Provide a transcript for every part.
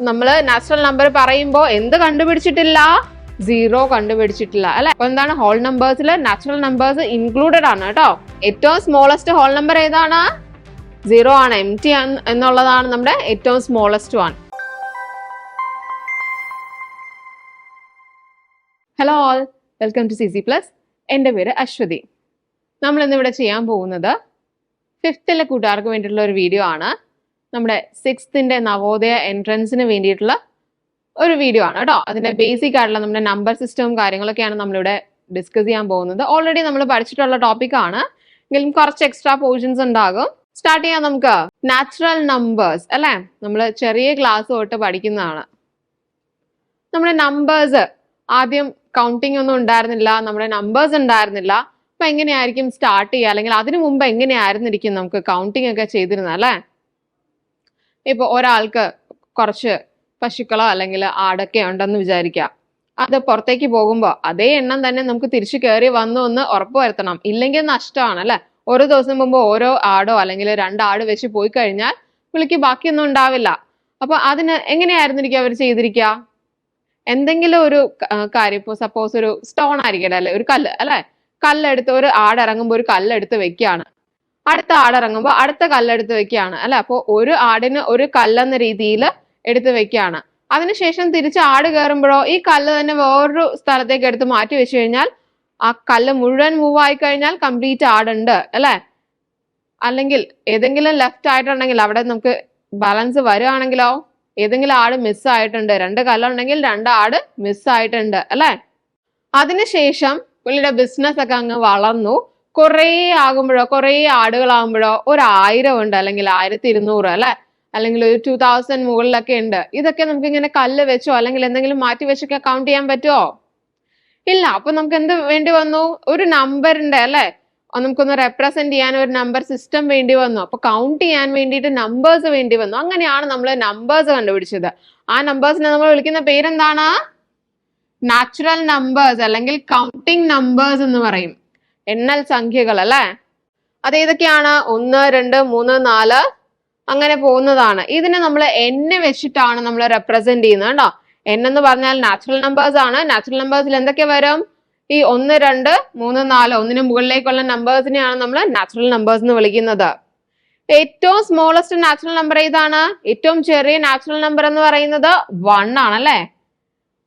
നമ്മൾ natural number പറയുമ്പോൾ എന്ത് കണ്ടുപിടിച്ചിട്ടില്ല? സീറോ കണ്ടുപിടിച്ചിട്ടില്ല അല്ലെ. അപ്പൊ എന്താണ്? ഹോൾ നമ്പേഴ്സിൽ നാച്ചുറൽ നമ്പേഴ്സ് ഇൻക്ലൂഡഡ് ആണ് കേട്ടോ. ഏറ്റവും സ്മോളസ്റ്റ് ഹോൾ നമ്പർ ഏതാണ്? സീറോ ആണ്. എം ടി എന്നുള്ളതാണ് നമ്മുടെ ഏറ്റവും smallest one. Hello all, welcome to CC plus. എൻ്റെ പേര് അശ്വതി. നമ്മൾ ഇന്നിവിടെ ചെയ്യാൻ പോകുന്നത് 5th കൂട്ടുകാർക്ക് വേണ്ടിയിട്ടുള്ള ഒരു വീഡിയോ ആണ്. നമ്മുടെ 6th നവോദയ എൻട്രൻസിന് വേണ്ടിയിട്ടുള്ള ഒരു വീഡിയോ ആണ് കേട്ടോ. അതിന്റെ ബേസിക് ആയിട്ടുള്ള നമ്മുടെ നമ്പർ സിസ്റ്റവും കാര്യങ്ങളൊക്കെയാണ് നമ്മളിവിടെ ഡിസ്കസ് ചെയ്യാൻ പോകുന്നത്. ഓൾറെഡി നമ്മൾ പഠിച്ചിട്ടുള്ള ടോപ്പിക് ആണ്, എങ്കിലും കുറച്ച് എക്സ്ട്രാ പോർഷൻസ് ഉണ്ടാകും. സ്റ്റാർട്ട് ചെയ്യാം നമുക്ക്. നാച്ചുറൽ നമ്പേഴ്സ് അല്ലെ, നമ്മൾ ചെറിയ ക്ലാസ് തൊട്ട് പഠിക്കുന്നതാണ്. നമ്മുടെ നമ്പേഴ്സ് ആദ്യം കൗണ്ടിങ് ഒന്നും ഉണ്ടായിരുന്നില്ല, നമ്മുടെ നമ്പേഴ്സ് ഉണ്ടായിരുന്നില്ല. അപ്പൊ എങ്ങനെയായിരിക്കും സ്റ്റാർട്ട് ചെയ്യുക, അല്ലെങ്കിൽ അതിനു മുമ്പ് എങ്ങനെയായിരുന്നിരിക്കും നമുക്ക് കൗണ്ടിങ് ഒക്കെ ചെയ്തിരുന്നത് അല്ലെ. ഇപ്പൊ ഒരാൾക്ക് കുറച്ച് പശുക്കളോ അല്ലെങ്കിൽ ആടൊക്കെ ഉണ്ടെന്ന് വിചാരിക്കുക. അത് പുറത്തേക്ക് പോകുമ്പോൾ അതേ എണ്ണം തന്നെ നമുക്ക് തിരിച്ചു കയറി വന്നു എന്ന് ഉറപ്പുവരുത്തണം, ഇല്ലെങ്കിൽ നഷ്ടമാണ് അല്ലെ. ഒരു ദിവസം മുമ്പ് ഓരോ ആടോ അല്ലെങ്കിൽ 2 ആട് വെച്ച് പോയി കഴിഞ്ഞാൽ പുള്ളിക്ക് ബാക്കിയൊന്നും ഉണ്ടാവില്ല. അപ്പൊ അതിന് എങ്ങനെയായിരുന്നിരിക്കും അവർ ചെയ്തിരിക്കുക? എന്തെങ്കിലും ഒരു കാര്യം, ഇപ്പോൾ സപ്പോസ് ഒരു സ്റ്റോൺ ആയിരിക്കട്ടെ അല്ലെ, ഒരു കല്ല് അല്ലെ, കല്ലെടുത്ത് ഒരു ആട് ഇറങ്ങുമ്പോൾ ഒരു കല്ലെടുത്ത് വെക്കുകയാണ്, അടുത്ത ആട് ഇറങ്ങുമ്പോൾ അടുത്ത കല്ലെടുത്ത് വെക്കുകയാണ് അല്ലെ. അപ്പോൾ ഒരു ആടിന് ഒരു കല്ലെന്ന രീതിയിൽ എടുത്ത് വെക്കുകയാണ്. അതിനുശേഷം തിരിച്ച് ആട് കയറുമ്പോഴോ ഈ കല്ല് തന്നെ വേറൊരു സ്ഥലത്തേക്ക് എടുത്ത് മാറ്റി വെച്ച് കഴിഞ്ഞാൽ ആ കല്ല് മുഴുവൻ മൂവ് ആയി കഴിഞ്ഞാൽ കംപ്ലീറ്റ് ആടുണ്ട് അല്ലെ. അല്ലെങ്കിൽ ഏതെങ്കിലും ലെഫ്റ്റ് ആയിട്ടുണ്ടെങ്കിൽ അവിടെ നമുക്ക് ബാലൻസ് വരുവാണെങ്കിലോ ഏതെങ്കിലും ആട് മിസ്സായിട്ടുണ്ട്, 2 കല്ലുണ്ടെങ്കിൽ 2 ആട് മിസ്സായിട്ടുണ്ട് അല്ലെ. അതിനുശേഷം പുള്ളിയുടെ ബിസിനസ് ഒക്കെ അങ്ങ് വളർന്നു, കുറേ ആകുമ്പോഴോ കുറേ ആടുകളാകുമ്പോഴോ 1000 ഉണ്ട്, അല്ലെങ്കിൽ 1200 അല്ലെ, അല്ലെങ്കിൽ ഒരു 2000 മുകളിലൊക്കെ ഉണ്ട്. ഇതൊക്കെ നമുക്ക് ഇങ്ങനെ കല്ല് വെച്ചോ അല്ലെങ്കിൽ എന്തെങ്കിലും മാറ്റി വെച്ചൊക്കെ കൗണ്ട് ചെയ്യാൻ പറ്റുമോ? ഇല്ല. അപ്പൊ നമുക്ക് എന്ത് വേണ്ടി വന്നു? ഒരു നമ്പറിന്റെ അല്ലെ, നമുക്കൊന്ന് റെപ്രസെന്റ് ചെയ്യാൻ ഒരു നമ്പർ സിസ്റ്റം വേണ്ടി വന്നു. അപ്പൊ കൗണ്ട് ചെയ്യാൻ വേണ്ടിയിട്ട് നമ്പേഴ്സ് വേണ്ടി വന്നു. അങ്ങനെയാണ് നമ്മൾ നമ്പേഴ്സ് കണ്ടുപിടിച്ചത്. ആ നമ്പേഴ്സിനെ നമ്മൾ വിളിക്കുന്ന പേരെന്താണ്? നാച്ചുറൽ നമ്പേഴ്സ് അല്ലെങ്കിൽ കൗണ്ടിങ് നമ്പേഴ്സ് എന്ന് പറയും. എണ്ണൽ സംഖ്യകൾ അല്ലെ. അത് ഏതൊക്കെയാണ്? 1, 2, 3, 4 അങ്ങനെ പോകുന്നതാണ്. ഇതിനെ നമ്മൾ n വെച്ചിട്ടാണ് നമ്മൾ റെപ്രസെന്റ് ചെയ്യുന്നത് കേട്ടോ. n എന്ന് പറഞ്ഞാൽ നാച്ചുറൽ നമ്പേഴ്സ് ആണ്. നാച്ചുറൽ നമ്പേഴ്സിൽ എന്തൊക്കെ വരും? ഈ 1, 2, 3, 4 ഒന്നിന് മുകളിലേക്കുള്ള നമ്പേഴ്സിനെയാണ് നമ്മൾ നാച്ചുറൽ നമ്പേഴ്സ് എന്ന് വിളിക്കുന്നത്. ഏറ്റവും സ്മോളസ്റ്റ് നാച്ചുറൽ നമ്പർ ഏതാണ്? ഏറ്റവും ചെറിയ നാച്ചുറൽ നമ്പർ എന്ന് പറയുന്നത് 1 ആണ് അല്ലെ.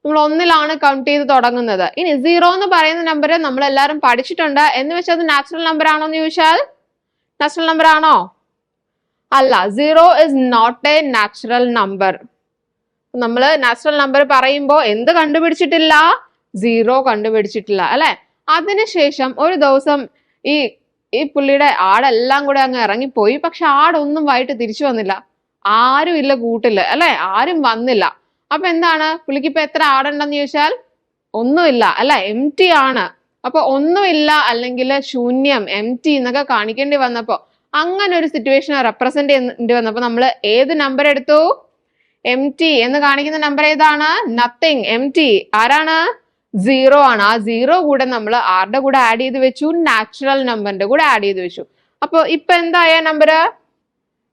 നമ്മൾ 1ലാണ് കൗണ്ട് ചെയ്ത് തുടങ്ങുന്നത്. ഇനി 0 എന്ന് പറയുന്ന നമ്പർ നമ്മൾ എല്ലാവരും പഠിച്ചിട്ടുണ്ട്. എന്ന് വെച്ചാൽ അത് നാച്ചുറൽ നമ്പർ ആണോ എന്ന് ചോദിച്ചാൽ നാച്ചുറൽ നമ്പർ ആണോ? അല്ല. 0 is not a natural number. നമ്മൾ നാച്ചുറൽ നമ്പർ പറയുമ്പോൾ എന്ത് കണ്ടുപിടിച്ചിട്ടില്ല? 0 കണ്ടുപിടിച്ചിട്ടില്ല അല്ലെ. അതിനുശേഷം ഒരു ദിവസം ഈ പുള്ളിയുടെ ആടെല്ലാം കൂടെ അങ്ങ് ഇറങ്ങിപ്പോയി. പക്ഷെ ആടൊന്നും വൈകിട്ട് തിരിച്ചു വന്നില്ല. ആരും ഇല്ല കൂട്ടില് അല്ലെ, ആരും വന്നില്ല. അപ്പൊ എന്താണ്? പുള്ളിക്ക് ഇപ്പൊ എത്ര ആടുണ്ടെന്ന് ചോദിച്ചാൽ ഒന്നുമില്ല അല്ലെ, എം ടി ആണ്. അപ്പൊ ഒന്നുമില്ല അല്ലെങ്കിൽ ശൂന്യം, എം ടി എന്നൊക്കെ കാണിക്കേണ്ടി വന്നപ്പോ, അങ്ങനെ ഒരു സിറ്റുവേഷൻ റെപ്രസെന്റ് ചെയ്യേണ്ടി വന്നപ്പോ നമ്മൾ ഏത് നമ്പർ എടുത്തു? എം ടി എന്ന് കാണിക്കുന്ന നമ്പർ ഏതാണ്? നത്തിങ്. എം ടി ആരാണ്? 0 ആണ്. ആ 0 കൂടെ നമ്മൾ ആരുടെ കൂടെ ആഡ് ചെയ്ത് വെച്ചു? നാച്ചുറൽ നമ്പറിന്റെ കൂടെ ആഡ് ചെയ്ത് വെച്ചു. അപ്പൊ ഇപ്പൊ എന്തായ number?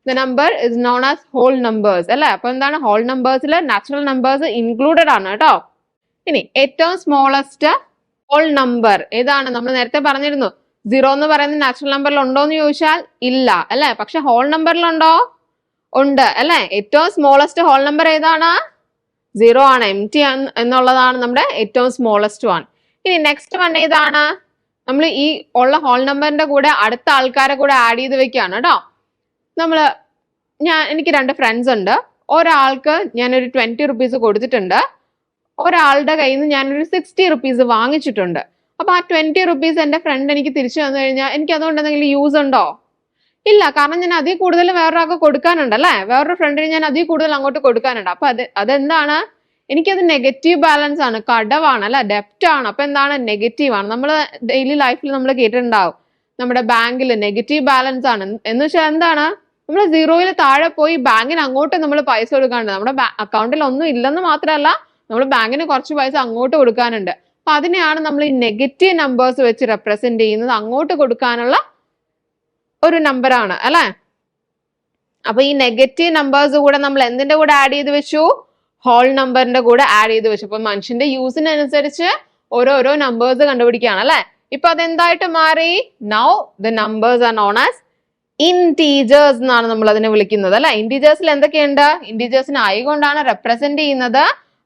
The number is known as whole numbers അല്ലെ. അപ്പൊ എന്താണ്? ഹോൾ നമ്പേഴ്സിൽ നാച്ചുറൽ നമ്പേഴ്സ് ഇൻക്ലൂഡഡ് ആണ് കേട്ടോ. ഇനി ഏറ്റവും സ്മോളസ്റ്റ് ഹോൾ നമ്പർ ഏതാണ്? നമ്മൾ നേരത്തെ പറഞ്ഞിരുന്നു 0 എന്ന് പറയുന്ന നാച്ചുറൽ നമ്പറിൽ ഉണ്ടോ എന്ന് ചോദിച്ചാൽ ഇല്ല അല്ലെ. പക്ഷെ ഹോൾ നമ്പറിലുണ്ടോ? ഉണ്ട് അല്ലെ. ഏറ്റവും സ്മോളസ്റ്റ് ഹോൾ നമ്പർ ഏതാണ്? 0 ആണ്. എം ടി എന്നുള്ളതാണ് നമ്മുടെ ഏറ്റവും സ്മോളസ്റ്റ് വൺ. ഇനി നെക്സ്റ്റ് വൺ ഏതാണ്? നമ്മൾ ഈ ഉള്ള ഹോൾ നമ്പറിന്റെ കൂടെ അടുത്ത ആൾക്കാരെ കൂടെ ആഡ് ചെയ്ത് വെക്കുകയാണ് കേട്ടോ. എനിക്ക് 2 ഫ്രണ്ട്സ് ഉണ്ട്. ഒരാൾക്ക് ഞാനൊരു 20 റുപ്പീസ് കൊടുത്തിട്ടുണ്ട്, ഒരാളുടെ കയ്യിൽ നിന്ന് ഞാനൊരു 60 റുപ്പീസ് വാങ്ങിച്ചിട്ടുണ്ട്. അപ്പൊ ആ 20 റുപ്പീസ് എന്റെ ഫ്രണ്ട് എനിക്ക് തിരിച്ചു തന്നു കഴിഞ്ഞാൽ എനിക്ക് അതുകൊണ്ട് എന്തെങ്കിലും യൂസ് ഉണ്ടോ? ഇല്ല. കാരണം ഞാൻ അതിൽ കൂടുതൽ വേറൊരാൾക്ക് കൊടുക്കാനുണ്ട് അല്ലെ. വേറൊരു ഫ്രണ്ടിന് ഞാൻ അതിൽ കൂടുതൽ അങ്ങോട്ട് കൊടുക്കാനുണ്ട്. അപ്പൊ അതെന്താണ്? എനിക്കത് നെഗറ്റീവ് ബാലൻസ് ആണ്, കടവാണ് അല്ലെ, ഡെപ്റ്റ് ആണ്. അപ്പൊ എന്താണ്? നെഗറ്റീവ് ആണ്. നമ്മൾ ഡെയിലി ലൈഫിൽ നമ്മൾ കേട്ടിട്ടുണ്ടാവും, നമ്മുടെ ബാങ്കിൽ നെഗറ്റീവ് ബാലൻസ് ആണ് എന്ന് വെച്ചാൽ എന്താണ്? നമ്മൾ 0യിൽ താഴെ പോയി ബാങ്കിന് അങ്ങോട്ട് നമ്മൾ പൈസ കൊടുക്കാനുണ്ട്. നമ്മുടെ അക്കൗണ്ടിൽ ഒന്നും ഇല്ലെന്ന് മാത്രമല്ല, നമ്മൾ ബാങ്കിന് കുറച്ച് പൈസ അങ്ങോട്ട് കൊടുക്കാനുണ്ട്. അപ്പൊ അതിനെയാണ് നമ്മൾ ഈ നെഗറ്റീവ് നമ്പേഴ്സ് വെച്ച് റെപ്രസെന്റ് ചെയ്യുന്നത്. അങ്ങോട്ട് കൊടുക്കാനുള്ള ഒരു നമ്പറാണ് അല്ലെ. അപ്പൊ ഈ നെഗറ്റീവ് നമ്പേഴ്സ് കൂടെ നമ്മൾ എന്തിന്റെ കൂടെ ആഡ് ചെയ്ത് വെച്ചു? ഹോൾ നമ്പറിന്റെ കൂടെ ആഡ് ചെയ്ത് വെച്ചു. അപ്പൊ മനുഷ്യന്റെ യൂസിനനുസരിച്ച് ഓരോരോ നമ്പേഴ്സ് കണ്ടുപിടിക്കുകയാണ് അല്ലെ. ഇപ്പൊ അതെന്തായിട്ട് മാറി? Now the numbers are known as integers എന്നാണ് നമ്മൾ അതിനെ വിളിക്കുന്നത് അല്ലെ. ഇന്റീജേഴ്സിൽ എന്തൊക്കെയുണ്ട്? ഇന്റീജേഴ്സിന് ഐ കൊണ്ടാണ് റെപ്രസെന്റ് ചെയ്യുന്നത്.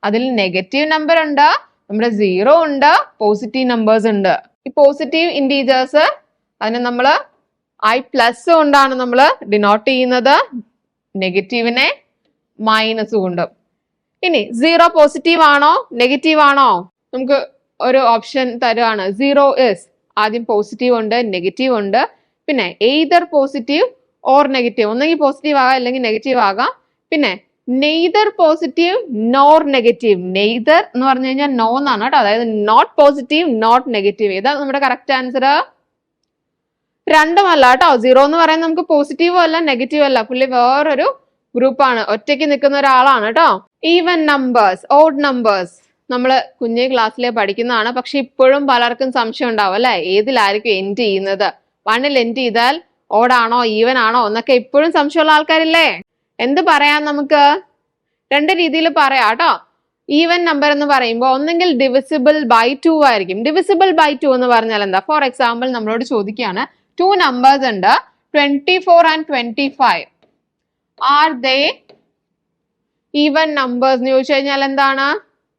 അതിൽ നെഗറ്റീവ് നമ്പർ ഉണ്ട്, നമ്മുടെ സീറോ ഉണ്ട്, പോസിറ്റീവ് നമ്പേഴ്സ് ഉണ്ട്. ഈ പോസിറ്റീവ് ഇന്റീജേഴ്സ് അതിനെ നമ്മൾ ഐ പ്ലസ് കൊണ്ടാണ് നമ്മൾ ഡിനോട്ട് ചെയ്യുന്നത്, നെഗറ്റീവിനെ മൈനസ് കൊണ്ട്. ഇനി സീറോ പോസിറ്റീവ് ആണോ നെഗറ്റീവ് ആണോ? നമുക്ക് ഒരു ഓപ്ഷൻ തരുവാണ്. സീറോ ഇസ്, ആദ്യം പോസിറ്റീവ് ഉണ്ട്, നെഗറ്റീവ് ഉണ്ട്, പിന്നെ എയ്തർ പോസിറ്റീവ് ഓർ നെഗറ്റീവ്, ഒന്നെങ്കിൽ പോസിറ്റീവ് ആകാം അല്ലെങ്കിൽ നെഗറ്റീവ് ആകാം. പിന്നെ neither positive nor negative. Neither എന്ന് പറഞ്ഞു കഴിഞ്ഞാൽ നോ എന്നാണ് കേട്ടോ, അതായത് നോട്ട് പോസിറ്റീവ് നോട്ട് നെഗറ്റീവ്. ഏതാണ് നമ്മുടെ കറക്റ്റ് ആൻസർ? രണ്ടുമല്ല കേട്ടോ. സീറോ എന്ന് പറയുന്നത് നമുക്ക് പോസിറ്റീവും അല്ല നെഗറ്റീവ് അല്ല, പുള്ളി വേറൊരു ഗ്രൂപ്പാണ്, ഒറ്റയ്ക്ക് നിൽക്കുന്ന ഒരാളാണ് കേട്ടോ. ഈവൻ നമ്പേഴ്സ്, ഓഡ് നമ്പേഴ്സ് നമ്മൾ കുഞ്ഞേ ക്ലാസ്സിലെ പഠിക്കുന്നതാണ്. പക്ഷെ ഇപ്പോഴും പലർക്കും സംശയം ഉണ്ടാവും അല്ലെ, ഏതിലായിരിക്കും എൻഡ് ചെയ്യുന്നത്? വണ്ണിൽ എൻഡ് ചെയ്താൽ ഓടാണോ ഈവൻ ആണോ എന്നൊക്കെ ഇപ്പോഴും സംശയമുള്ള ആൾക്കാരില്ലേ? എന്ത് പറയാം നമുക്ക്? രണ്ട് രീതിയിൽ പറയാം കേട്ടോ. ഈവൻ നമ്പർ എന്ന് പറയുമ്പോൾ ഒന്നെങ്കിൽ ഡിവിസിബിൾ ബൈ 2 ആയിരിക്കും. ഡിവിസിബിൾ ബൈ 2 എന്ന് പറഞ്ഞാൽ എന്താ? ഫോർ എക്സാമ്പിൾ നമ്മളോട് ചോദിക്കുകയാണ്, 2 നമ്പേഴ്സ് ഉണ്ട്, 24 and 25. Are they even numbers എന്ന് ചോദിച്ചു കഴിഞ്ഞാൽ എന്താണ്?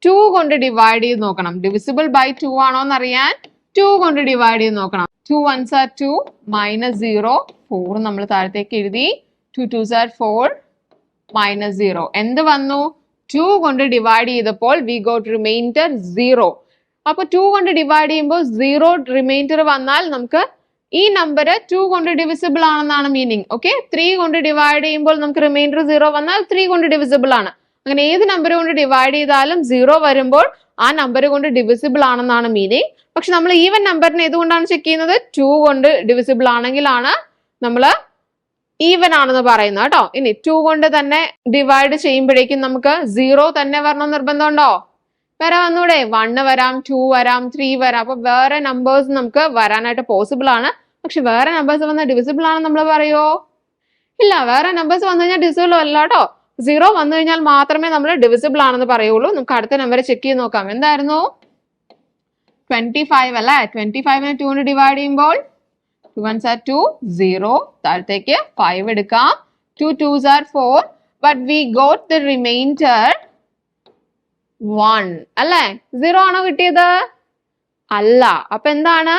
2 കൊണ്ട് ഡിവൈഡ് ചെയ്ത് നോക്കണം. ഡിവിസിബിൾ ബൈ 2 ആണോ എന്നറിയാൻ 2 കൊണ്ട് ഡിവൈഡ് ചെയ്ത് നോക്കണം. 2 ones are 2 minus 0, 4 നമ്മൾ താഴത്തേക്ക് എഴുതി. 2 2s are 4 minus 0. എന്ത് വന്നു? 2 കൊണ്ട് ഡിവൈഡ് ചെയ്തപ്പോൾ we got remainder 0. അപ്പൊ 2 കൊണ്ട് ഡിവൈഡ് ചെയ്യുമ്പോൾ 0 റിമൈൻഡർ വന്നാൽ നമുക്ക് ഈ നമ്പർ 2 കൊണ്ട് ഡിവിസിബിൾ ആണെന്നാണ് മീനിങ്. ഓക്കെ, 3 കൊണ്ട് ഡിവൈഡ് ചെയ്യുമ്പോൾ നമുക്ക് റിമൈൻഡർ 0 വന്നാൽ 3 കൊണ്ട് ഡിവിസിബിൾ ആണ്. അങ്ങനെ ഏത് നമ്പർ കൊണ്ട് ഡിവൈഡ് ചെയ്താലും 0 വരുമ്പോൾ ആ നമ്പർ കൊണ്ട് ഡിവിസിബിൾ ആണെന്നാണ് മീനിങ്. പക്ഷെ നമ്മൾ ഈവൻ നമ്പറിനെ ഏതുകൊണ്ടാണ് ചെക്ക് ചെയ്യുന്നത്? 2 കൊണ്ട് ഡിവിസിബിൾ ആണെങ്കിലാണ് നമ്മൾ ഈവൻ ആണെന്ന് പറയുന്നത് കേട്ടോ. ഇനി 2 കൊണ്ട് തന്നെ ഡിവൈഡ് ചെയ്യുമ്പോഴേക്കും നമുക്ക് 0 തന്നെ വരണം നിർബന്ധമുണ്ടോ? വരെ വന്നൂടെ? 1 വരാം, 2 വരാം, 3 വരാം. അപ്പൊ വേറെ നമ്പേഴ്സ് നമുക്ക് വരാനായിട്ട് പോസിബിൾ ആണ്. പക്ഷെ വേറെ നമ്പേഴ്സ് വന്നാൽ ഡിവിസിബിൾ ആണെന്ന് നമ്മൾ പറയുമോ? ഇല്ല, വേറെ നമ്പേഴ്സ് വന്നു കഴിഞ്ഞാൽ ഡിവിസിബിൾ അല്ല കേട്ടോ. 0 വന്നു കഴിഞ്ഞാൽ മാത്രമേ നമ്മൾ ഡിവിസിബിൾ ആണെന്ന് പറയുള്ളൂ. നമുക്ക് അടുത്ത നമ്പർ ചെക്ക് ചെയ്ത് നോക്കാം. എന്തായിരുന്നു? 25 അല്ലേ. 25നെ 2 കൊണ്ട് ഡിവൈഡ് ചെയ്യുമ്പോൾ 2 ones are 2, 0, താഴത്തേക്ക് 5 എടുക്കാം. 2 2s are 4, but we got the remainder 1 അല്ലേ. 0 ആണോ കിട്ടിയത്? അല്ല. അപ്പൊ എന്താണ്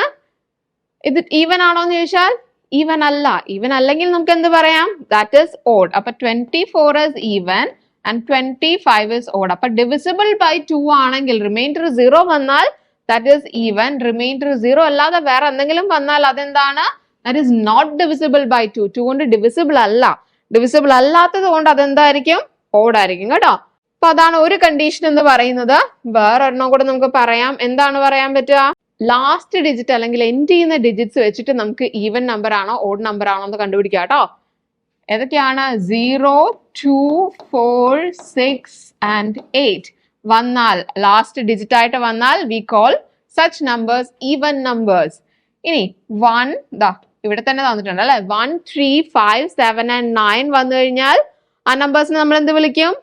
ഇത്? ഈവൻ ആണോ എന്ന് ചോദിച്ചാൽ ഈവൻ അല്ല. ഈവൻ അല്ലെങ്കിൽ നമുക്ക് എന്ത് പറയാം? That is odd. അപ്പൊ 24 is even and 25 is odd. അപ്പൊ ഡിവിസിബിൾ ബൈ 2 ആണെങ്കിൽ റിമൈൻഡർ 0 വന്നാൽ that is even, remainder 0 അല്ലാതെ വേറെ എന്തെങ്കിലും വന്നാൽ അതെന്താണ്? that is not divisible by 2. 2 കൊണ്ട് ഡിവിസിബിൾ അല്ല. ഡിവിസിബിൾ അല്ലാത്തത് കൊണ്ട് അതെന്തായിരിക്കും? ഓഡ് ആയിരിക്കും കേട്ടോ. അപ്പൊ അതാണ് ഒരു കണ്ടീഷൻ എന്ന് പറയുന്നത്. വേറൊരെണ്ണം കൂടെ നമുക്ക് പറയാം. എന്താണ് പറയാൻ പറ്റുക? ലാസ്റ്റ് ഡിജിറ്റ് അല്ലെങ്കിൽ എൻഡ് ചെയ്യുന്ന ഡിജിറ്റ്സ് വെച്ചിട്ട് നമുക്ക് ഈവൻ നമ്പർ ആണോ ഓഡ് നമ്പർ ആണോ എന്ന് കണ്ടുപിടിക്കാം കേട്ടോ. ഏതൊക്കെയാണ്? 0, 2, 4, 6 and 8 വന്നാൽ, ലാസ്റ്റ് ഡിജിറ്റ് ആയിട്ട് വന്നാൽ we call such numbers even numbers. ഇനി 1 ദാ ഇവിടെ തന്നെ തന്നിട്ടുണ്ട് അല്ലെ. 1, 3, 5, 7 and 9 വന്നു കഴിഞ്ഞാൽ ആ നമ്പേഴ്സിനെ നമ്മൾ എന്ത് വിളിക്കും?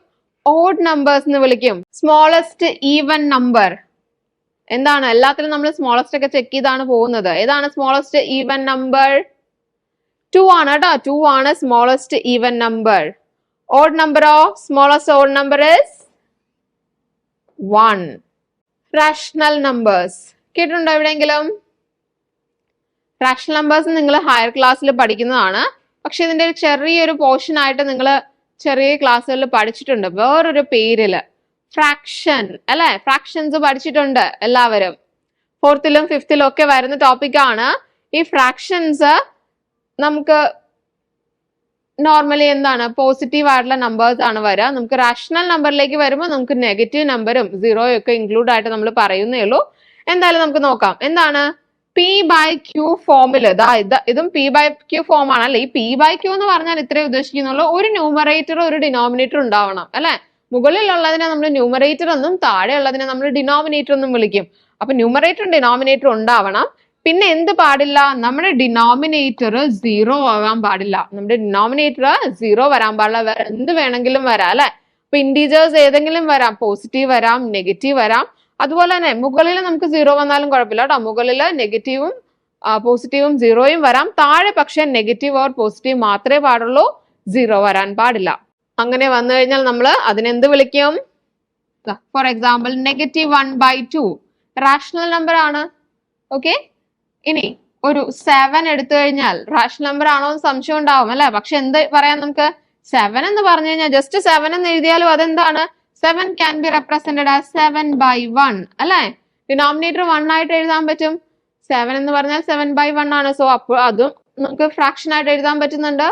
ഓഡ് നമ്പേഴ്സ് എന്ന് വിളിക്കും. സ്മോളസ്റ്റ് ഈവൻ നമ്പർ എന്താണ്? എല്ലാത്തിലും നമ്മൾ സ്മോളസ്റ്റ് ഒക്കെ ചെക്ക് ചെയ്താണ് പോകുന്നത്. ഏതാണ് സ്മോളസ്റ്റ് ഈവൻ നമ്പർ? 2 ആണ് കേട്ടോ. 2 ആണ് സ്മോളസ്റ്റ് ഈവൻ നമ്പർ. ഓഡ് നമ്പറോ? Smallest odd number is 1. Rational numbers കേട്ടിട്ടുണ്ടോ എവിടെയെങ്കിലും? റാഷണൽ നമ്പേഴ്സ് നിങ്ങൾ ഹയർ ക്ലാസ്സിൽ പഠിക്കുന്നതാണ്. പക്ഷെ ഇതിന്റെ ഒരു ചെറിയൊരു പോർഷൻ ആയിട്ട് നിങ്ങൾ ചെറിയ ക്ലാസ്സുകളിൽ പഠിച്ചിട്ടുണ്ട് വേറൊരു പേരില്, ഫ്രാക്ഷൻ അല്ലെ. ഫ്രാക്ഷൻസ് പഠിച്ചിട്ടുണ്ട് എല്ലാവരും. 4th ലും 5th ലും ഒക്കെ വരുന്ന ടോപ്പിക്കാണ് ഈ ഫ്രാക്ഷൻസ്. നമുക്ക് നോർമലി എന്താണ്? പോസിറ്റീവ് ആയിട്ടുള്ള നമ്പേഴ്സ് ആണ് വരിക. നമുക്ക് റാഷണൽ നമ്പറിലേക്ക് വരുമ്പോൾ നമുക്ക് നെഗറ്റീവ് നമ്പറും 0 ഒക്കെ ഇൻക്ലൂഡ് ആയിട്ട് നമ്മൾ പറയുന്നേ ഉള്ളൂ. എന്തായാലും നമുക്ക് നോക്കാം. എന്താണ്? P/Q ഫോമില് ഇതും P/Q ഫോം ആണ് അല്ലെ. ഈ P/Q എന്ന് പറഞ്ഞാൽ ഇത്രേ ഉദ്ദേശിക്കുന്നുള്ളൂ, ഒരു ന്യൂമറേറ്റർ ഒരു ഡിനോമിനേറ്റർ ഉണ്ടാവണം അല്ലെ. മുകളിലുള്ളതിനെ നമ്മൾ ന്യൂമറേറ്റർ എന്നും താഴെ ഉള്ളതിനെ നമ്മൾ ഡിനോമിനേറ്റർ എന്നും വിളിക്കും. അപ്പൊ ന്യൂമറേറ്ററും ഡിനോമിനേറ്ററും ഉണ്ടാവണം. പിന്നെ എന്ത് പാടില്ല? നമ്മുടെ ഡിനോമിനേറ്റർ 0 ആകാൻ പാടില്ല. നമ്മുടെ ഡിനോമിനേറ്റർ 0 വരാൻ പാടില്ല. വേറെ എന്ത് വേണമെങ്കിലും വരാം അല്ലെ. ഇപ്പൊ ഇൻറ്റീജേഴ്സ് ഏതെങ്കിലും വരാം, പോസിറ്റീവ് വരാം, നെഗറ്റീവ് വരാം. അതുപോലെ തന്നെ മുകളിൽ നമുക്ക് 0 വന്നാലും കുഴപ്പമില്ല കേട്ടോ. മുകളിൽ നെഗറ്റീവും പോസിറ്റീവും 0യും വരാം. താഴെ പക്ഷെ നെഗറ്റീവ് ഓർ പോസിറ്റീവ് മാത്രമേ പാടുള്ളൂ, 0 വരാൻ പാടില്ല. അങ്ങനെ വന്നു കഴിഞ്ഞാൽ നമ്മൾ അതിനെന്ത് വിളിക്കും? ഫോർ എക്സാമ്പിൾ -1/2 റാഷണൽ നമ്പർ ആണ്. ഓക്കെ, ഇനി ഒരു 7 എടുത്തു കഴിഞ്ഞാൽ റാഷണൽ നമ്പർ ആണോ എന്ന് സംശയം ഉണ്ടാവും അല്ലെ. പക്ഷെ എന്ത് പറയാം നമുക്ക്? 7 എന്ന് പറഞ്ഞു കഴിഞ്ഞാൽ ജസ്റ്റ് 7 എന്ന് എഴുതിയാലും അതെന്താണ്? 7 ക്യാൻ ബി റെപ്രസെന്റഡ് ആസ് 7/1 അല്ലെ. ഡിനോമിനേറ്റർ 1 ആയിട്ട് എഴുതാൻ പറ്റും. 7 എന്ന് പറഞ്ഞാൽ 7/1 ആണ്. സോ അപ്പോൾ അതും നമുക്ക് ഫ്രാക്ഷൻ ആയിട്ട് എഴുതാൻ പറ്റുന്നുണ്ട്.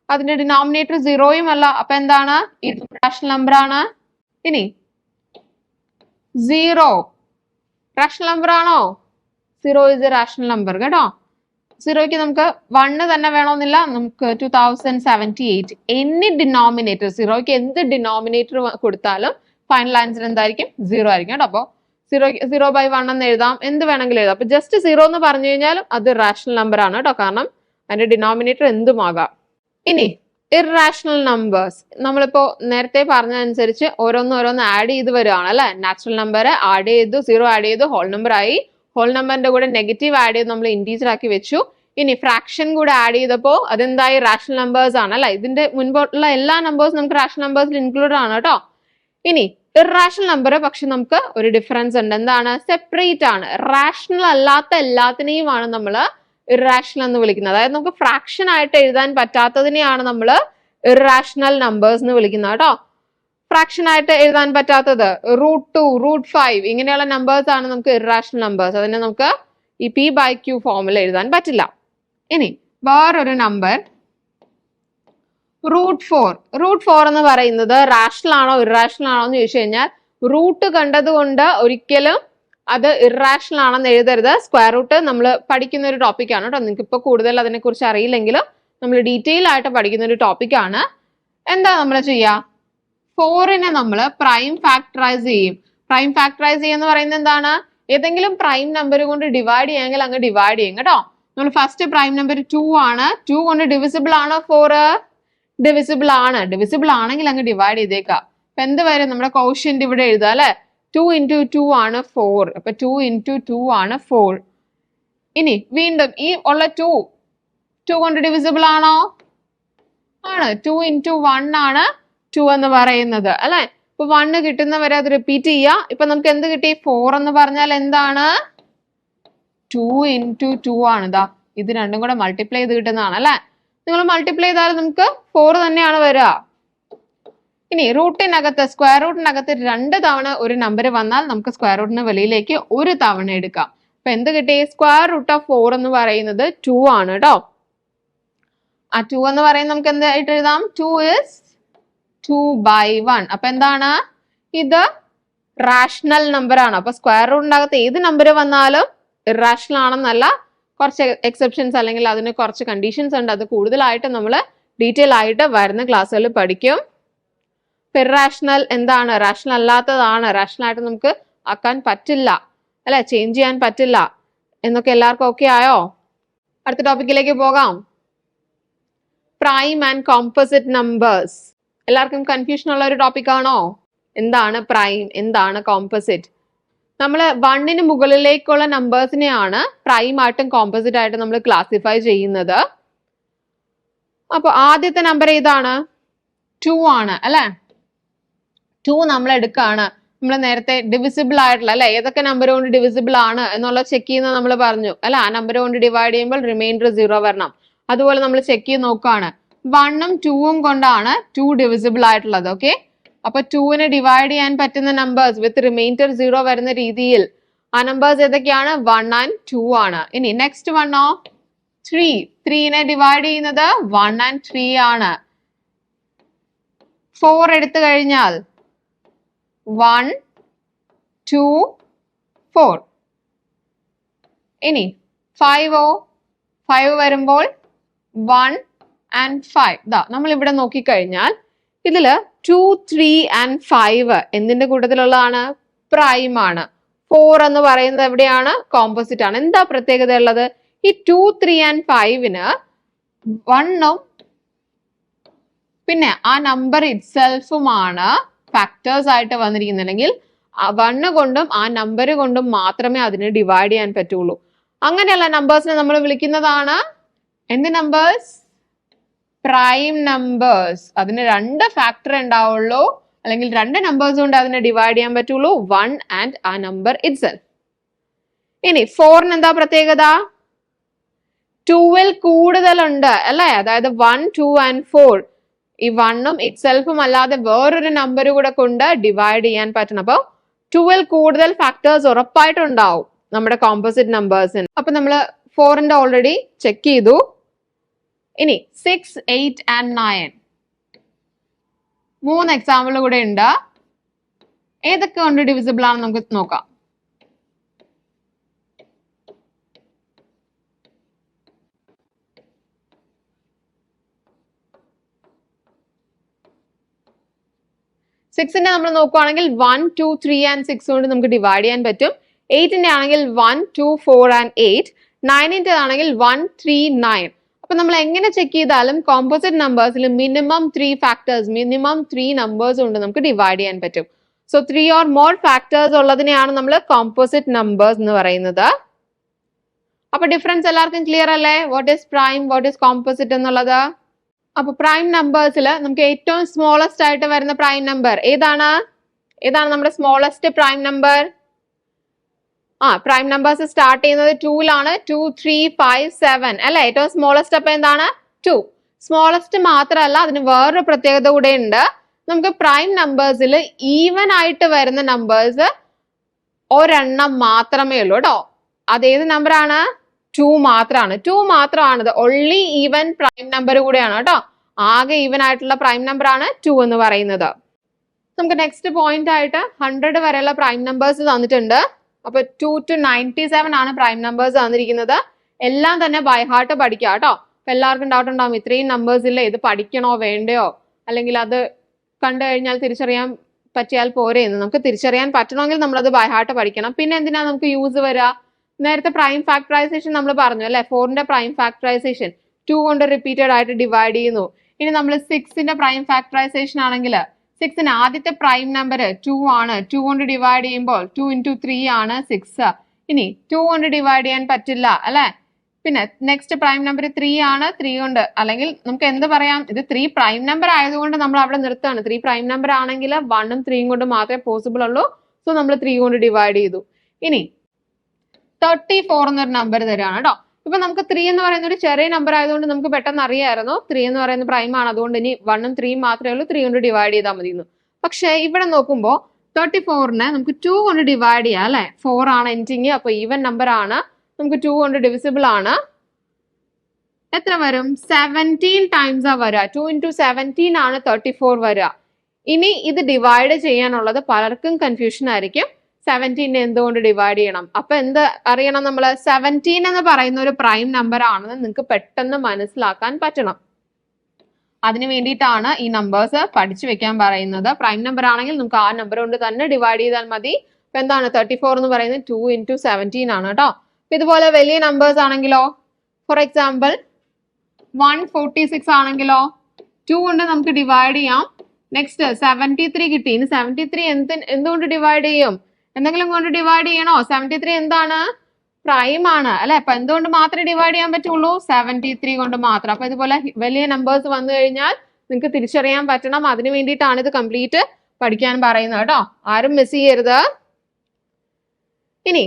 അതിന്റെ ഡിനോമിനേറ്റർ 0യും അല്ല. അപ്പൊ എന്താണ്? ഇത് റാഷണൽ നമ്പർ ആണ്. ഇനി 0 റാഷണൽ നമ്പർ ആണോ? 0 ഇസ് എ റാഷണൽ നമ്പർ കേട്ടോ. 0ക്ക് നമുക്ക് 1 തന്നെ വേണമെന്നില്ല, നമുക്ക് 2078 എനി ഡിനോമിനേറ്റർ 0ക്ക് എന്ത് ഡിനോമിനേറ്റർ കൊടുത്താലും ഫൈനൽ ആൻസർ എന്തായിരിക്കും? 0 ആയിരിക്കും കേട്ടോ. അപ്പൊ 0/1 എന്ന് എഴുതാം, എന്ത് വേണമെങ്കിലും എഴുതാം. അപ്പൊ ജസ്റ്റ് 0 എന്ന് പറഞ്ഞു കഴിഞ്ഞാലും അത് റാഷണൽ നമ്പർ ആണ് കേട്ടോ, കാരണം അതിന്റെ ഡിനോമിനേറ്റർ എന്തുമാകാം. ഇനി ഇറാഷണൽ നമ്പേഴ്സ്, നമ്മളിപ്പോ നേരത്തെ പറഞ്ഞതനുസരിച്ച് ഓരോന്ന് ആഡ് ചെയ്ത് വരികയാണ് അല്ലെ. നാച്ചുറൽ നമ്പർ ആഡ് ചെയ്തു, 0 ആഡ് ചെയ്തു, ഹോൾ നമ്പർ ആയി. ഹോൾ നമ്പറിന്റെ കൂടെ നെഗറ്റീവ് ആഡ് ചെയ്ത് നമ്മൾ ഇൻറ്റീജർ ആക്കി വെച്ചു. ഇനി ഫ്രാക്ഷൻ കൂടെ ആഡ് ചെയ്തപ്പോ അതെന്തായി? റാഷണൽ നമ്പേഴ്സ് ആണ് അല്ലെ. ഇതിന്റെ മുൻപോട്ടുള്ള എല്ലാ നമ്പേഴ്സും നമുക്ക് റാഷണൽ നമ്പേഴ്സിൽ ഇൻക്ലൂഡഡ് ആണ് കേട്ടോ. ഇനി ഇറാഷണൽ നമ്പർ പക്ഷെ നമുക്ക് ഒരു ഡിഫറൻസ് ഉണ്ട്. എന്താണ്? സെപ്പറേറ്റ് ആണ്. റാഷണൽ അല്ലാത്ത എല്ലാത്തിനെയുമാണ് നമ്മൾ ഇറാഷണൽ എന്ന് വിളിക്കുന്നത്. അതായത് നമുക്ക് ഫ്രാക്ഷൻ ആയിട്ട് എഴുതാൻ പറ്റാത്തതിനെയാണ് നമ്മൾ ഇറാഷണൽ നമ്പേഴ്സ് എന്ന് വിളിക്കുന്നത് കേട്ടോ. ഫ്രാക്ഷൻ ആയിട്ട് എഴുതാൻ പറ്റാത്തത് √2, √5 ഇങ്ങനെയുള്ള നമ്പേഴ്സ് ആണ് നമുക്ക് ഇറാഷണൽ നമ്പേഴ്സ്. അതിനെ നമുക്ക് ഈ p/q ഫോമിൽ എഴുതാൻ പറ്റില്ല. ഇനി വേറൊരു നമ്പർ √4 എന്ന് പറയുന്നത് റാഷണൽ ആണോ ഇറാഷണൽ ആണോ എന്ന് ചോദിച്ചു കഴിഞ്ഞാൽ റൂട്ട് കണ്ടതുകൊണ്ട് ഒരിക്കലും അത് ഇറാഷണൽ ആണെന്ന് എഴുതരുത്. സ്ക്വയർ റൂട്ട് നമ്മൾ പഠിക്കുന്ന ഒരു ടോപ്പിക്കാണ് കേട്ടോ. നിങ്ങൾക്ക് ഇപ്പോൾ കൂടുതൽ അതിനെക്കുറിച്ച് അറിയില്ലെങ്കിലും നമ്മൾ ഡീറ്റെയിൽ ആയിട്ട് പഠിക്കുന്ന ഒരു ടോപ്പിക്കാണ്. എന്താ നമ്മൾ ചെയ്യുക? 4നെ നമ്മൾ പ്രൈം ഫാക്ടറൈസ് ചെയ്യും. പ്രൈം ഫാക്ടറൈസ് ചെയ്യുക പറയുന്നത് എന്താണ്? ഏതെങ്കിലും പ്രൈം നമ്പർ കൊണ്ട് ഡിവൈഡ് ചെയ്യാമെങ്കിൽ അങ്ങ് ഡിവൈഡ് ചെയ്യും കേട്ടോ. നമ്മൾ ഫസ്റ്റ് പ്രൈം നമ്പർ 2 ആണ്. 2 കൊണ്ട് ഡിവിസിബിൾ ആണോ 4? ഡിവിസിബിൾ ആണ്. ഡിവിസിബിൾ ആണെങ്കിൽ അങ്ങ് ഡിവൈഡ് ചെയ്തേക്കാം. അപ്പൊ എന്ത് വരും? നമ്മുടെ കോഷ്യന്റ് ഇവിടെ എഴുതാം അല്ലെ. 2 × 2 ആണ് 4. അപ്പൊ 2 × 2 ആണ് 4. ഇനി വീണ്ടും ഈ ഉള്ള 2 കൊണ്ട് ഡിവിസിബിൾ ആണോ? ആണ്. 2 × 1 ആണ് 2 എന്ന് പറയുന്നത് അല്ലെ. ഇപ്പൊ 1 കിട്ടുന്നവരെ അത് റിപ്പീറ്റ് ചെയ്യുക. ഇപ്പൊ നമുക്ക് എന്ത് കിട്ടി? 4 എന്ന് പറഞ്ഞാൽ എന്താണ്? 2 × 2 ആണ്. ഇതാ ഇത് രണ്ടും കൂടെ മൾട്ടിപ്ലൈ ചെയ്ത് കിട്ടുന്നതാണ് അല്ലെ. നിങ്ങൾ മൾട്ടിപ്ലൈ ചെയ്താൽ നമുക്ക് 4 തന്നെയാണ് വരിക. ഇനി റൂട്ടിനകത്ത് സ്ക്വയർ റൂട്ടിനകത്ത് 2 തവണ ഒരു നമ്പർ വന്നാൽ നമുക്ക് സ്ക്വയർ റൂട്ടിന് വെളിയിലേക്ക് ഒരു തവണ എടുക്കാം. അപ്പൊ എന്ത് കിട്ടി? സ്ക്വയർ റൂട്ട് ഓഫ് 4 എന്ന് പറയുന്നത് 2 ആണ് കേട്ടോ. ആ 2 എന്ന് പറയുന്നത് നമുക്ക് എന്തായിട്ട് എഴുതാം? 2 is 2/1. അപ്പൊ എന്താണ്? ഇത് റാഷണൽ നമ്പർ ആണ്. അപ്പൊ സ്ക്വയർ റൂട്ടിനകത്ത് ഏത് നമ്പർ വന്നാലും ഇറാഷണൽ ആണെന്നല്ല, കുറച്ച് എക്സെപ്ഷൻസ് അല്ലെങ്കിൽ അതിന് കുറച്ച് കണ്ടീഷൻസ് ഉണ്ട്. അത് കൂടുതലായിട്ട് നമ്മൾ ഡീറ്റെയിൽ ആയിട്ട് വരുന്ന ക്ലാസ്സുകളിൽ പഠിക്കും. ഇറാഷണൽ എന്താണ്? റാഷണൽ അല്ലാത്തതാണ്. റാഷണൽ ആയിട്ട് നമുക്ക് ആക്കാൻ പറ്റില്ല അല്ലെ, ചേഞ്ച് ചെയ്യാൻ പറ്റില്ല എന്നൊക്കെ എല്ലാവർക്കും ഓക്കെ ആയോ? അടുത്ത ടോപ്പിക്കിലേക്ക് പോകാം. Prime and composite numbers. എല്ലാവർക്കും കൺഫ്യൂഷൻ ഉള്ള ഒരു ടോപ്പിക് ആണോ? എന്താണ് പ്രൈം, എന്താണ് കോമ്പോസിറ്റ്? നമ്മൾ 1ന് മുകളിലേക്കുള്ള നമ്പേഴ്സിനെയാണ് പ്രൈം ആയിട്ടും കോമ്പോസിറ്റ് ആയിട്ടും നമ്മൾ ക്ലാസിഫൈ ചെയ്യുന്നത്. അപ്പൊ ആദ്യത്തെ നമ്പർ ഏതാണ്? 2 ആണ് അല്ലെ. 2 നമ്മൾ എടുക്കുകയാണ്. നമ്മൾ നേരത്തെ ഡിവിസിബിൾ ആയിട്ടുള്ള അല്ലെ, ഏതൊക്കെ നമ്പർ കൊണ്ട് ഡിവിസിബിൾ ആണ് എന്നുള്ള ചെക്ക് ചെയ്യുന്നത് നമ്മൾ പറഞ്ഞു അല്ലെ. ആ നമ്പർ കൊണ്ട് ഡിവൈഡ് ചെയ്യുമ്പോൾ റിമൈൻഡർ 0 വരണം. അതുപോലെ നമ്മൾ ചെക്ക് ചെയ്ത് നോക്കുകയാണ്. 1ഉം 2ഉം കൊണ്ടാണ് 2 ഡിവിസിബിൾ ആയിട്ടുള്ളത്. ഓക്കെ, അപ്പൊ 2നെ ഡിവൈഡ് ചെയ്യാൻ പറ്റുന്ന നമ്പേഴ്സ് വിത്ത് റിമൈൻഡർ 0 വരുന്ന രീതിയിൽ ആ നമ്പേഴ്സ് ഏതൊക്കെയാണ്? 1 and 2 ആണ്. ഇനി നെക്സ്റ്റ് 1ഓ? 3നെ ഡിവൈഡ് ചെയ്യുന്നത് 1 and 3 ആണ്. 4 എടുത്തു കഴിഞ്ഞാൽ 1, 2, 4. ഇനി 5ഓ? 5 വരുമ്പോൾ 1 and 5. ദാ നമ്മൾ ഇവിടെ നോക്കിക്കഴിഞ്ഞാൽ ഇതില് 2, 3 and 5 എന്തിന്റെ കൂട്ടത്തിലുള്ളതാണ്? പ്രൈം ആണ്. 4 എന്ന് പറയുന്നത് എവിടെയാണ്? കോമ്പോസിറ്റ് ആണ്. എന്താ പ്രത്യേകത ഉള്ളത്? ഈ 2, 3 and 5ന് 1ഉം പിന്നെ ആ നമ്പർ ഇറ്റ്സെൽഫുമാണ് ഫാക്ടേഴ്സ് ആയിട്ട് വന്നിരിക്കുന്നുണ്ടെങ്കിൽ 1 കൊണ്ടും ആ നമ്പർ കൊണ്ടും മാത്രമേ അതിനെ ഡിവൈഡ് ചെയ്യാൻ പറ്റുള്ളൂ. അങ്ങനെയുള്ള നമ്പേഴ്സിനെ നമ്മൾ വിളിക്കുന്നതാണ് എന്ത് നമ്പേഴ്സ്? Prime numbers. അതിന് 2 ഫാക്ടർ ഉണ്ടാവുള്ളൂ, അല്ലെങ്കിൽ 2 നമ്പേഴ്സ് കൊണ്ട് അതിനെ ഡിവൈഡ് ചെയ്യാൻ പറ്റുള്ളൂ, 1 ആൻഡ് ആ നമ്പർ ഇറ്റ്സെൽഫ്. ഇനി 4 എന്താ പ്രത്യേകത? 2ൽ കൂടുതലുണ്ട് അല്ലെ, അതായത് 1, 2 ആൻഡ് 4 ഈ 1ഉം ഇറ്റ്സെൽഫും അല്ലാതെ വേറൊരു നമ്പർ കൂടെ കൊണ്ട് ഡിവൈഡ് ചെയ്യാൻ പറ്റണം. അപ്പൊ 2ൽ കൂടുതൽ ഫാക്ടേഴ്സ് ഉറപ്പായിട്ടുണ്ടാവും നമ്മുടെ കോമ്പോസിറ്റ് നമ്പേഴ്സിന്. അപ്പൊ നമ്മൾ 4ന്റെ ഓൾറെഡി ചെക്ക് ചെയ്തു. ഇനി 6, 8 ആൻഡ് 9 3 എക്സാമ്പിൾ കൂടെ ഉണ്ട്. ഏതൊക്കെ കൊണ്ട് ഡിവിസിബിൾ ആണ് നമുക്ക് നോക്കാം. സിക്സിന്റെ നമ്മൾ നോക്കുവാണെങ്കിൽ 1, 2, 3 ആൻഡ് 6 കൊണ്ട് നമുക്ക് ഡിവൈഡ് ചെയ്യാൻ പറ്റും. 8ന്റെ ആണെങ്കിൽ 1, 2, 4 ആൻഡ് 8. 9ന്റെ ആണെങ്കിൽ 1, 3, 9. അപ്പൊ നമ്മൾ എങ്ങനെ ചെക്ക് ചെയ്താലും കോമ്പോസിറ്റ് നമ്പേഴ്സിൽ മിനിമം 3 ഫാക്ടേഴ്സ്, മിനിമം 3 നമ്പേഴ്സ് കൊണ്ട് നമുക്ക് ഡിവൈഡ് ചെയ്യാൻ പറ്റും. സോ 3 ഓർ മോർ ഫാക്ടേഴ്സ് ഉള്ളതിനെയാണ് നമ്മൾ കോമ്പോസിറ്റ് നമ്പേഴ്സ് എന്ന് പറയുന്നത്. അപ്പൊ ഡിഫറൻസ് എല്ലാവർക്കും ക്ലിയർ അല്ലേ? What is prime, what is composite എന്നുള്ളത്? അപ്പൊ പ്രൈം നമ്പേഴ്സിൽ നമുക്ക് ഏറ്റവും സ്മോളസ്റ്റ് ആയിട്ട് വരുന്ന പ്രൈം നമ്പർ ഏതാണ്? നമ്മുടെ smallest prime number? Prime numbers start ചെയ്യുന്നത് 2ലാണ്. 2, 3, 5, 7 അല്ലെ? ഏറ്റവും സ്മോളസ്റ്റ് അപ്പൊ എന്താണ്? 2. സ്മോളസ്റ്റ് മാത്രമല്ല, അതിന് വേറൊരു പ്രത്യേകത കൂടെ ഉണ്ട്. നമുക്ക് പ്രൈം നമ്പേഴ്സിൽ ഈവൻ ആയിട്ട് വരുന്ന നമ്പേഴ്സ് ഒരെണ്ണം മാത്രമേ ഉള്ളൂ കേട്ടോ. അതേത് നമ്പർ ആണ്? 2 മാത്രമാണ്. 2 മാത്രമാണ് ഒൺലി ഈവൻ പ്രൈം നമ്പർ കൂടെയാണ് കേട്ടോ. ആകെ ഈവൻ ആയിട്ടുള്ള പ്രൈം നമ്പർ ആണ് 2 എന്ന് പറയുന്നത്. നമുക്ക് നെക്സ്റ്റ് പോയിന്റ് ആയിട്ട് 100 വരെയുള്ള പ്രൈം നമ്പേഴ്സ് തന്നിട്ടുണ്ട്. അപ്പൊ 2 to 97 ആണ് പ്രൈം നമ്പേഴ്സ് തന്നിരിക്കുന്നത്. എല്ലാം തന്നെ ബൈ ഹാർട്ട് പഠിക്കുക കേട്ടോ. അപ്പൊ എല്ലാവർക്കും ഡൗട്ട് ഉണ്ടാവും, ഇത്രയും നമ്പേഴ്സ് ഇല്ലേ, ഇത് പഠിക്കണോ വേണ്ടയോ, അല്ലെങ്കിൽ അത് കണ്ടു കഴിഞ്ഞാൽ തിരിച്ചറിയാൻ പറ്റിയാൽ പോരെ എന്ന്. നമുക്ക് തിരിച്ചറിയാൻ പറ്റണമെങ്കിൽ നമ്മളത് ബൈ ഹാർട്ട് പഠിക്കണം. പിന്നെ എന്തിനാ നമുക്ക് യൂസ് വരിക? നേരത്തെ പ്രൈം ഫാക്ടറൈസേഷൻ നമ്മൾ പറഞ്ഞു അല്ലെ, 4ന്റെ പ്രൈം ഫാക്ടറൈസേഷൻ 2 കൊണ്ട് റിപ്പീറ്റഡ് ആയിട്ട് ഡിവൈഡ് ചെയ്യുന്നു. ഇനി നമ്മൾ 6ന്റെ പ്രൈം ഫാക്ടറൈസേഷൻ ആണെങ്കിൽ 6ന് ആദ്യത്തെ പ്രൈം നമ്പർ 2 ആണ്. 2 കൊണ്ട് ഡിവൈഡ് ചെയ്യുമ്പോൾ 2 into 3 ആണ് 6. ഇനി 2 കൊണ്ട് ഡിവൈഡ് ചെയ്യാൻ പറ്റില്ല അല്ലെ. പിന്നെ നെക്സ്റ്റ് പ്രൈം നമ്പർ 3 ആണ്. 3 കൊണ്ട്, അല്ലെങ്കിൽ നമുക്ക് എന്ത് പറയാം, ഇത് 3 പ്രൈം നമ്പർ ആയതുകൊണ്ട് നമ്മൾ അവിടെ നിർത്തുകയാണ്. 3 പ്രൈം നമ്പർ ആണെങ്കിൽ 1ഉം 3ഉം കൊണ്ട് മാത്രമേ പോസിബിൾ ഉള്ളൂ. സോ നമ്മൾ 3 കൊണ്ട് ഡിവൈഡ് ചെയ്തു. ഇനി 34 എന്നൊരു നമ്പർ തരാണ് കേട്ടോ. ഇപ്പൊ നമുക്ക് 3 എന്ന് പറയുന്ന ഒരു ചെറിയ നമ്പർ ആയതുകൊണ്ട് നമുക്ക് പെട്ടെന്ന് അറിയായിരുന്നു 3 എന്ന് പറയുന്ന പ്രൈം ആണ്, അതുകൊണ്ട് ഇനി 1ഉം 3ഉം മാത്രമേ ഉള്ളൂ, 3 കൊണ്ട് ഡിവൈഡ് ചെയ്താൽ മതി എന്ന്. പക്ഷെ ഇവിടെ നോക്കുമ്പോൾ 34നെ നമുക്ക് 2 കൊണ്ട് ഡിവൈഡ് ചെയ്യാം അല്ലെ. 4 ആണ് എൻഡിങ്, അപ്പൊ ഈവൻ നമ്പർ ആണ്, നമുക്ക് 2 കൊണ്ട് ഡിവിസിബിൾ ആണ്. എത്ര വരും? 17 ടൈംസ് ആ വരിക. 2 into 17 ആണ് 34 വരിക. ഇനി ഇത് ഡിവൈഡ് ചെയ്യാനുള്ളത് പലർക്കും കൺഫ്യൂഷൻ ആയിരിക്കും. 17 എന്തുകൊണ്ട് ഡിവൈഡ് ചെയ്യണം? അപ്പൊ എന്ത് അറിയണം നമ്മൾ? 17 എന്ന് പറയുന്ന ഒരു പ്രൈം നമ്പർ ആണെന്ന് നിങ്ങൾക്ക് പെട്ടെന്ന് മനസ്സിലാക്കാൻ പറ്റണം. അതിന് വേണ്ടിയിട്ടാണ് ഈ നമ്പേഴ്സ് പഠിച്ചു വെക്കാൻ പറയുന്നത്. പ്രൈം നമ്പർ ആണെങ്കിൽ നമുക്ക് ആ നമ്പർ കൊണ്ട് തന്നെ ഡിവൈഡ് ചെയ്താൽ മതി. അപ്പൊ എന്താണ് 34 എന്ന് പറയുന്നത്? 2 into 17 ആണ് കേട്ടോ. ഇതുപോലെ വലിയ നമ്പേഴ്സ് ആണെങ്കിലോ, ഫോർ എക്സാമ്പിൾ 146 ആണെങ്കിലോ 2 കൊണ്ട് നമുക്ക് ഡിവൈഡ് ചെയ്യാം. നെക്സ്റ്റ് 73 കിട്ടി. ഇനി 73 എന്തുകൊണ്ട് ഡിവൈഡ് ചെയ്യും? എന്തെങ്കിലും കൊണ്ട് ഡിവൈഡ് ചെയ്യണോ? 73 എന്താണ്? പ്രൈം ആണ് അല്ലെ. അപ്പൊ എന്തുകൊണ്ട് മാത്രമേ ഡിവൈഡ് ചെയ്യാൻ പറ്റുള്ളൂ? 73 കൊണ്ട് മാത്രം. അപ്പൊ ഇതുപോലെ വലിയ നമ്പേഴ്സ് വന്നു കഴിഞ്ഞാൽ നിങ്ങൾക്ക് തിരിച്ചറിയാൻ പറ്റണം. അതിന് വേണ്ടിയിട്ടാണ് ഇത് കംപ്ലീറ്റ് പഠിക്കാൻ പറയുന്നത് കേട്ടോ. ആരും മിസ് ചെയ്യരുത്. ഇനി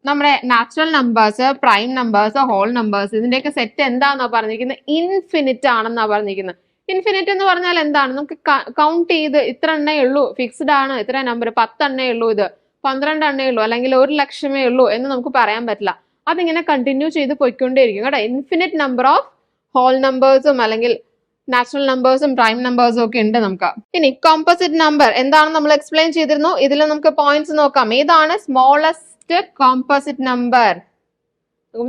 നമ്മുടെ natural numbers, prime numbers, whole numbers, ഇതിന്റെയൊക്കെ സെറ്റ് എന്താണെന്നാ പറഞ്ഞിരിക്കുന്നത്? ഇൻഫിനിറ്റ് ആണെന്നാ പറഞ്ഞിരിക്കുന്നത്. ഇൻഫിനിറ്റ് എന്ന് പറഞ്ഞാൽ എന്താണ്? നമുക്ക് കൗണ്ട് ചെയ്ത് ഇത്ര എണ്ണേ ഉള്ളൂ, ഫിക്സ്ഡ് ആണ് ഇത്ര നമ്പർ, 10 എണ്ണേ ഉള്ളൂ, ഇത് 12 എണ്ണേ ഉള്ളൂ, അല്ലെങ്കിൽ 1 ലക്ഷമേ ഉള്ളൂ എന്ന് നമുക്ക് പറയാൻ പറ്റില്ല. അതിങ്ങനെ കണ്ടിന്യൂ ചെയ്ത് പോയിക്കൊണ്ടേയിരിക്കും കേട്ടോ. ഇൻഫിനിറ്റ് നമ്പർ ഓഫ് ഹോൾ നമ്പേഴ്സും അല്ലെങ്കിൽ നാച്ചുറൽ നമ്പേഴ്സും പ്രൈം നമ്പേഴ്സും ഒക്കെ ഉണ്ട് നമുക്ക്. ഇനി കോമ്പോസിറ്റ് നമ്പർ എന്താണെന്ന് നമ്മൾ എക്സ്പ്ലെയിൻ ചെയ്തിരുന്നു. ഇതിൽ നമുക്ക് പോയിന്റ്സ് നോക്കാം. ഏതാണ് സ്മോളസ്റ്റ് കോമ്പോസിറ്റ് നമ്പർ?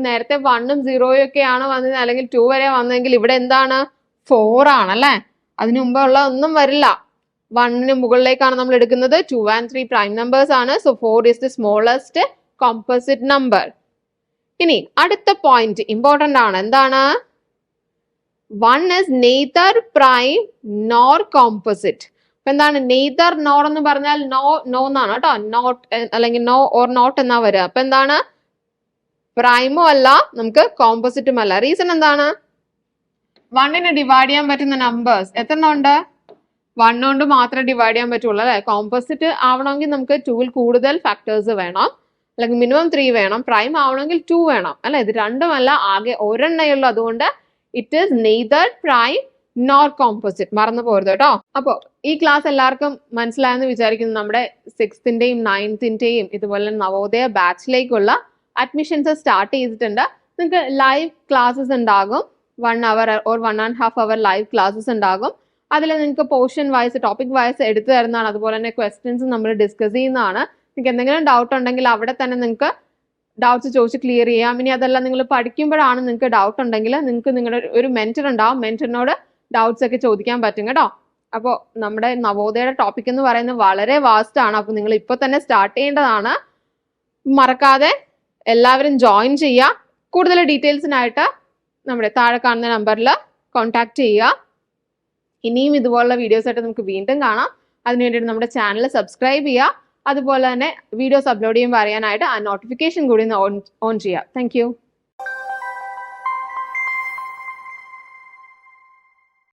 നേരത്തെ 1ഉം 0യും ഒക്കെയാണ് വന്നത്, അല്ലെങ്കിൽ 2 വരെ വന്നെങ്കിൽ ഇവിടെ എന്താണ്? 4 ആണ് അല്ലെ. അതിന് മുമ്പ് ഉള്ള ഒന്നും വരില്ല. 1ന് മുകളിലേക്കാണ് നമ്മൾ എടുക്കുന്നത്. 2 and 3 പ്രൈം നമ്പേഴ്സ് ആണ്. So 4 is the smallest composite number. ഇനി അടുത്ത പോയിന്റ് ഇമ്പോർട്ടന്റ് ആണ്. എന്താണ്? 1 is neither prime nor composite. അപ്പൊ എന്താണ് നെയ്തർ നോർ എന്ന് പറഞ്ഞാൽ നോ നോ എന്നാണ് കേട്ടോ. നോട്ട് അല്ലെങ്കിൽ നോ ഓർ നോട്ട് എന്നാ വരിക. അപ്പൊ എന്താണ് പ്രൈമും അല്ല നമുക്ക് കോമ്പോസിറ്റും അല്ല. റീസൺ എന്താണ്? 1നെ ഡിവൈഡ് ചെയ്യാൻ പറ്റുന്ന നമ്പേഴ്സ് എത്ര ഉണ്ട്? 1 കൊണ്ട് മാത്രമേ ഡിവൈഡ് ചെയ്യാൻ പറ്റുള്ളൂ അല്ലെ. കോമ്പോസിറ്റ് ആവണമെങ്കിൽ നമുക്ക് 2ൽ കൂടുതൽ ഫാക്ടേഴ്സ് വേണം, അല്ലെങ്കിൽ മിനിമം 3 വേണം. പ്രൈം ആവണമെങ്കിൽ 2 വേണം അല്ലെ. ഇത് രണ്ടുമല്ല, ആകെ ഒരെണ്ണയുള്ളൂ. അതുകൊണ്ട് it is neither prime nor composite. മറന്നു പോരുത് കേട്ടോ. അപ്പോൾ ഈ ക്ലാസ് എല്ലാവർക്കും മനസ്സിലായെന്ന് വിചാരിക്കുന്നു. നമ്മുടെ 6ന്റെയും 9ന്റെയും ഇതുപോലെ നവോദയ ബാച്ചിലേക്കുള്ള അഡ്മിഷൻസ് സ്റ്റാർട്ട് ചെയ്തിട്ടുണ്ട്. നിങ്ങൾക്ക് ലൈവ് ക്ലാസ്സസ് ഉണ്ടാകും. 1 hour or 1.5 hour live classes ഉണ്ടാകും. അതിൽ നിങ്ങൾക്ക് പോർഷൻ വൈസ് ടോപ്പിക് വൈസ് എടുത്തു തരുന്നതാണ്. അതുപോലെ തന്നെ ക്വസ്റ്റ്യൻസ് നമ്മൾ ഡിസ്കസ് ചെയ്യുന്നതാണ്. നിങ്ങൾക്ക് എന്തെങ്കിലും ഡൗട്ട് ഉണ്ടെങ്കിൽ അവിടെ തന്നെ നിങ്ങൾക്ക് ഡൗട്ട്സ് ചോദിച്ച് ക്ലിയർ ചെയ്യാം. ഇനി അതെല്ലാം നിങ്ങൾ പഠിക്കുമ്പോഴാണ് നിങ്ങൾക്ക് ഡൗട്ട് ഉണ്ടെങ്കിൽ നിങ്ങൾക്ക് നിങ്ങളുടെ ഒരു മെന്റർ ഉണ്ടാവും. മെന്ററിനോട് ഡൗട്ട്സ് ഒക്കെ ചോദിക്കാൻ പറ്റും കേട്ടോ. അപ്പോൾ നമ്മുടെ നവോദയയുടെ ടോപ്പിക് എന്ന് പറയുന്നത് വളരെ വാസ്റ്റ് ആണ്. അപ്പോൾ നിങ്ങൾ ഇപ്പോൾ തന്നെ സ്റ്റാർട്ട് ചെയ്യേണ്ടതാണ്. മറക്കാതെ എല്ലാവരും ജോയിൻ ചെയ്യുക. കൂടുതൽ ഡീറ്റെയിൽസിനായിട്ട് നമ്മുടെ താഴെ കാണുന്ന നമ്പറിൽ കോൺടാക്ട് ചെയ്യുക. ഇനിയും ഇതുപോലുള്ള വീഡിയോസ് ആയിട്ട് നമുക്ക് വീണ്ടും കാണാം. അതിനുവേണ്ടിയിട്ട് നമ്മുടെ ചാനൽ സബ്സ്ക്രൈബ് ചെയ്യുക. അതുപോലെ തന്നെ വീഡിയോസ് അപ്ലോഡ് ചെയ്യുമ്പോൾ അറിയാനായിട്ട് ആ നോട്ടിഫിക്കേഷൻ കൂടി ഒന്ന് ഓൺ ചെയ്യുക. താങ്ക്